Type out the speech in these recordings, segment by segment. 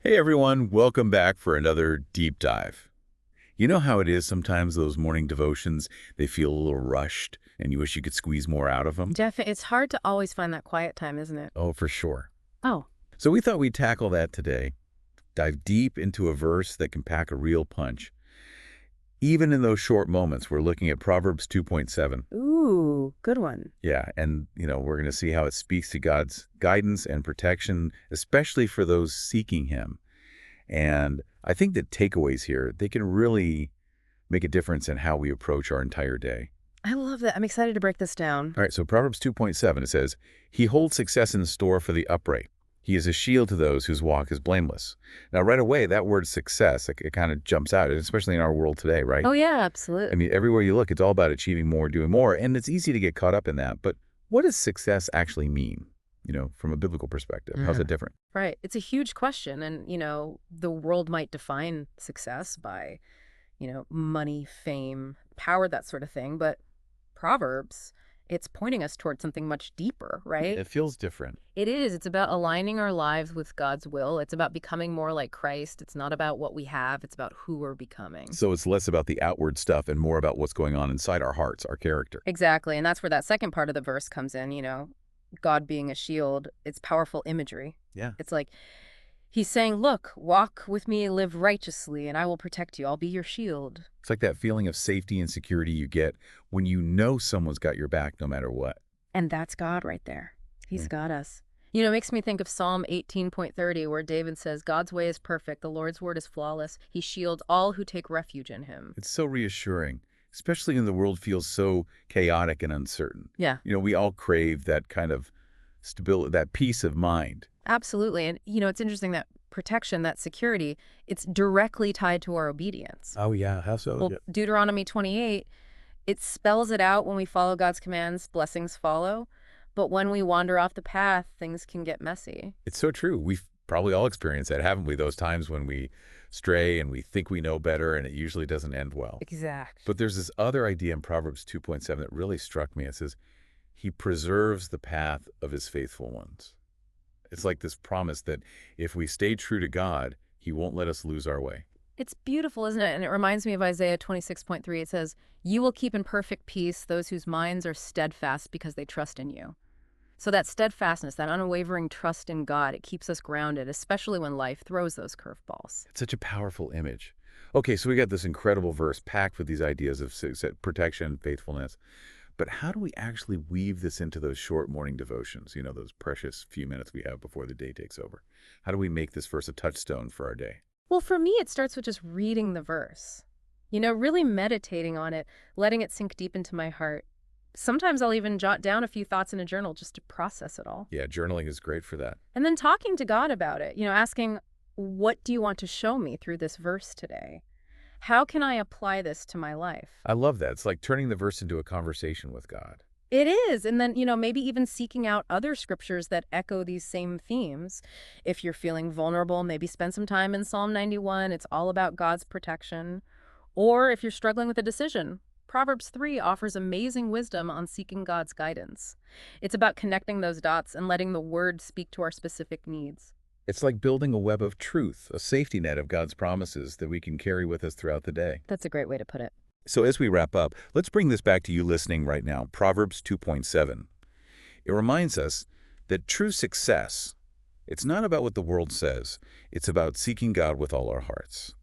Hey everyone, welcome back for another deep dive. You know how it is sometimes those morning devotions, they feel a little rushed and you wish you could squeeze more out of them? It's hard to always find that quiet time, isn't it? Oh, for sure. Oh, So we thought we'd tackle that today, dive deep into a verse that can pack a real punch. Even in those short moments, we're looking at Proverbs 2.7. ooh, good one. Yeah, and we're going to see how it speaks to God's guidance and protection, especially for those seeking him. And I think the takeaways here, they can really make a difference in how we approach our entire day. I love that. I'm excited to break this down. All right, so Proverbs 2.7, it says, "He holds success in store for the upright. He is a shield to those whose walk is blameless." Now, right away, that word success, it kind of jumps out, especially in our world today, right? Oh, yeah, I absolutely. mean, everywhere you look, it's all about achieving more, doing more, and it's easy to get caught up in that. But what does success actually mean, from a biblical perspective? How's it Mhm. different? Right. It's a huge question. And, the world might define success by, money, fame, power, that sort of thing. But Proverbs, it's pointing us towards something much deeper, right? It feels different. It is. It's about aligning our lives with God's will. It's about becoming more like Christ. It's not about what we have, it's about who we're becoming. So it's less about the outward stuff and more about what's going on inside our hearts, our character. Exactly. And that's where that second part of the verse comes in, God being a shield. It's powerful imagery. Yeah. It's like he's saying, look, walk with me, live righteously, and I will protect you. I'll be your shield. It's like that feeling of safety and security you get when you know someone's got your back no matter what. And that's God right there. He's Yeah. got us. It makes me think of Psalm 18.30, where David says, God's way is perfect. The Lord's word is flawless. He shields all who take refuge in him. It's so reassuring, especially when the world feels so chaotic and uncertain. Yeah. We all crave that kind of stability, that peace of mind. Absolutely. And, it's interesting that protection, that security, it's directly tied to our obedience. Oh, yeah. How so? Well, Yeah. Deuteronomy 28, it spells it out when we follow God's commands, blessings follow. But when we wander off the path, things can get messy. It's so true. We've probably all experienced that, haven't we? Those times when we stray and we think we know better and it usually doesn't end well. Exact. But there's this other idea in Proverbs 2.7 that really struck me. It says, he preserves the path of his faithful ones. It's like this promise that if we stay true to God, he won't let us lose our way. It's beautiful, isn't it? And it reminds me of Isaiah 26.3. It says, you will keep in perfect peace those whose minds are steadfast because they trust in you. So that steadfastness, that unwavering trust in God, it keeps us grounded, especially when life throws those curveballs. It's such a powerful image. Okay, so we got this incredible verse packed with these ideas of protection, faithfulness. But how do we actually weave this into those short morning devotions, those precious few minutes we have before the day takes over? How do we make this verse a touchstone for our day? Well, for me, it starts with just reading the verse, really meditating on it, letting it sink deep into my heart. Sometimes I'll even jot down a few thoughts in a journal just to process it all. Yeah, journaling is great for that. And then talking to God about it, asking, what do you want to show me through this verse today? How can I apply this to my life? I love that. It's like turning the verse into a conversation with God. It is. And then, maybe even seeking out other scriptures that echo these same themes. If you're feeling vulnerable, maybe spend some time in Psalm 91. It's all about God's protection. Or if you're struggling with a decision, Proverbs 3 offers amazing wisdom on seeking God's guidance. It's about connecting those dots and letting the word speak to our specific needs. It's like building a web of truth, a safety net of God's promises that we can carry with us throughout the day. That's a great way to put it. So as we wrap up, let's bring this back to you listening right now, Proverbs 2.7. It reminds us that true success, it's not about what the world says, it's about seeking God with all our hearts.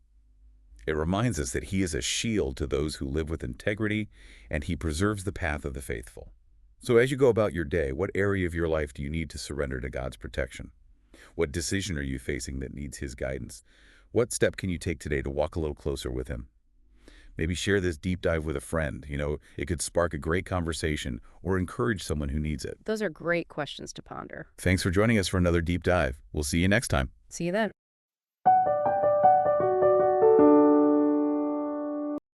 It reminds us that he is a shield to those who live with integrity, and he preserves the path of the faithful. So as you go about your day, what area of your life do you need to surrender to God's protection? What decision are you facing that needs his guidance? What step can you take today to walk a little closer with him? Maybe share this deep dive with a friend. It could spark a great conversation or encourage someone who needs it. Those are great questions to ponder. Thanks for joining us for another deep dive. We'll see you next time. See you then.